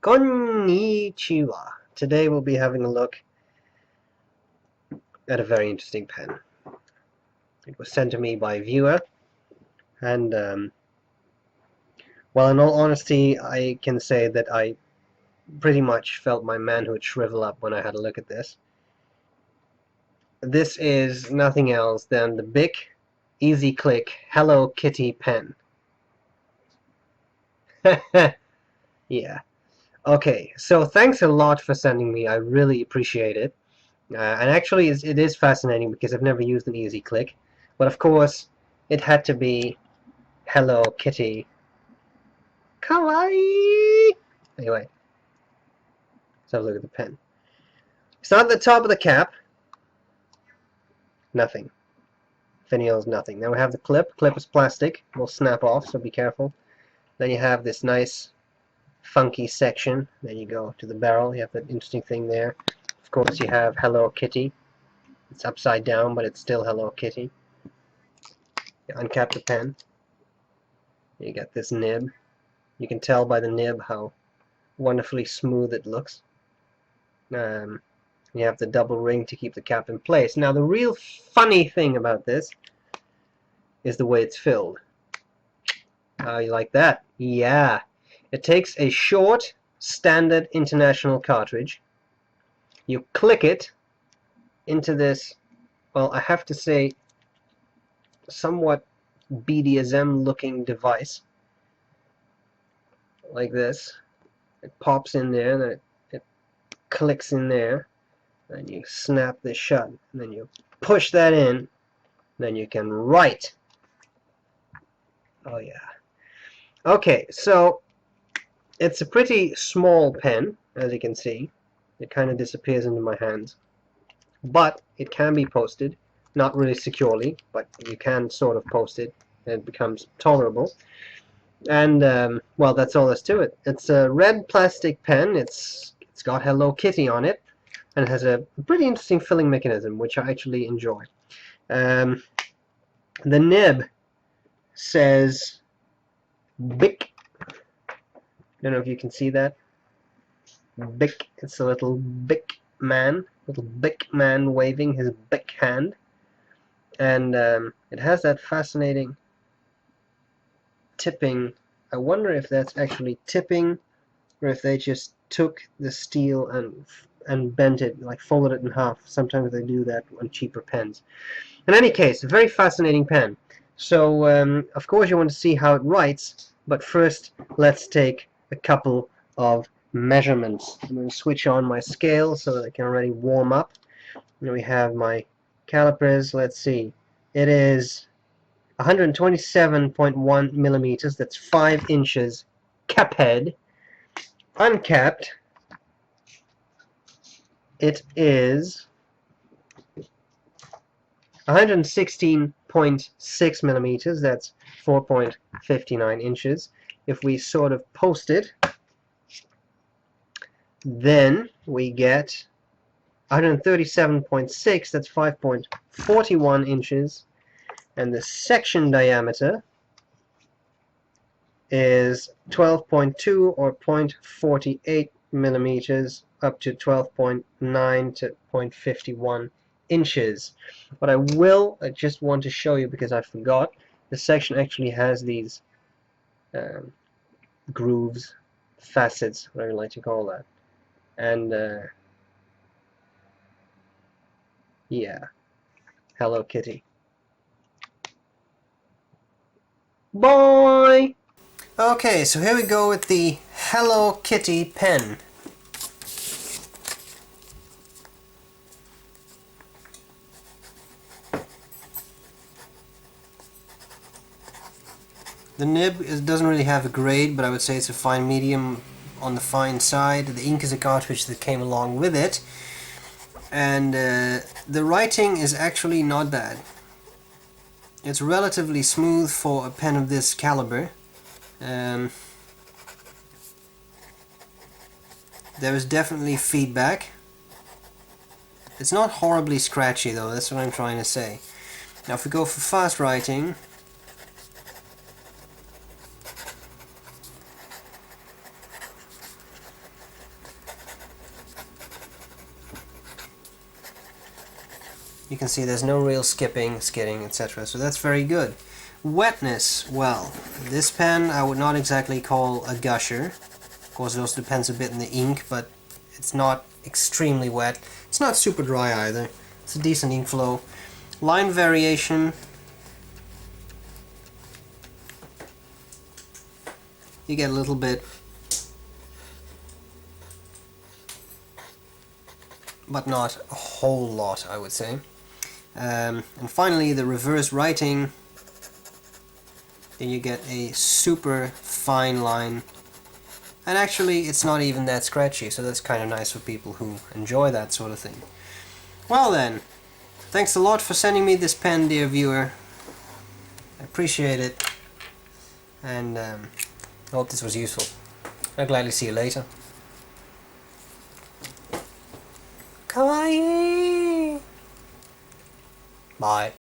Konnichiwa. Today we'll be having a look at a very interesting pen. It was sent to me by a viewer, and well, in all honesty, I can say that I pretty much felt my manhood shrivel up when I had a look at this. This is nothing else than the BIC EasyClic Hello Kitty pen. Yeah. Okay, so thanks a lot for sending me. I really appreciate it. And actually, it is fascinating because I've never used an EasyClic. But of course, it had to be Hello Kitty. Kawaii! Anyway, let's have a look at the pen. Start at the top of the cap. Nothing. Finials, nothing. Now we have the clip. Clip is plastic. Will snap off, so be careful. Then you have this nice, funky section. Then you go to the barrel. You have that interesting thing there. Of course, you have Hello Kitty. It's upside down, but it's still Hello Kitty. You uncap the pen. You get this nib. You can tell by the nib how wonderfully smooth it looks. You have the double ring to keep the cap in place. Now the real funny thing about this is the way it's filled. How you like that? Yeah. It takes a short, standard international cartridge. You click it into this, well, I have to say, somewhat BDSM looking device. Like this. It pops in there, and then it clicks in there. Then you snap this shut, and then you push that in, then you can write. Oh yeah. Okay, so it's a pretty small pen, as you can see. It kind of disappears into my hands. But it can be posted, not really securely, but you can sort of post it, and it becomes tolerable. And well, that's all there's to it. It's a red plastic pen. It's got Hello Kitty on it, and it has a pretty interesting filling mechanism, which I actually enjoy. The nib says BIC. Don't know if you can see that. BIC. It's a little BIC man waving his BIC hand, and it has that fascinating tipping. I wonder if that's actually tipping, or if they just took the steel and bent it, like folded it in half. Sometimes they do that on cheaper pens. In any case, a very fascinating pen. So of course you want to see how it writes, but first let's take a couple of measurements. I'm going to switch on my scale so that I can already warm up. And we have my calipers. Let's see. It is 127.1 millimeters. That's 5 inches cap head. Uncapped, it is 116.6 millimeters. That's 4.59 inches. If we sort of post it, then we get 137.6. That's 5.41 inches. And the section diameter is 12.2 or 0.48 millimeters up to 12.9 to 0.51 inches. But I just want to show you, because I forgot, the section actually has these grooves, facets, whatever you like to call that. And yeah, Hello Kitty. Bye! Okay, so here we go with the Hello Kitty pen. The nib doesn't really have a grade, but I would say it's a fine medium on the fine side. The ink is a cartridge that came along with it. And the writing is actually not bad. It's relatively smooth for a pen of this caliber. There is definitely feedback. It's not horribly scratchy though, that's what I'm trying to say. Now if we go for fast writing, You can see there's no real skipping, skidding, etc. So that's very good. Wetness, well, this pen I would not exactly call a gusher. Of course, it also depends a bit on the ink, but it's not extremely wet. It's not super dry either. It's a decent ink flow. Line variation. You get a little bit, but not a whole lot, I would say. And finally, the reverse writing. Then you get a super fine line. And actually, it's not even that scratchy, so that's kind of nice for people who enjoy that sort of thing. Well then, thanks a lot for sending me this pen, dear viewer. I appreciate it. And I hope this was useful. I'll gladly see you later. Kawaii! Bye.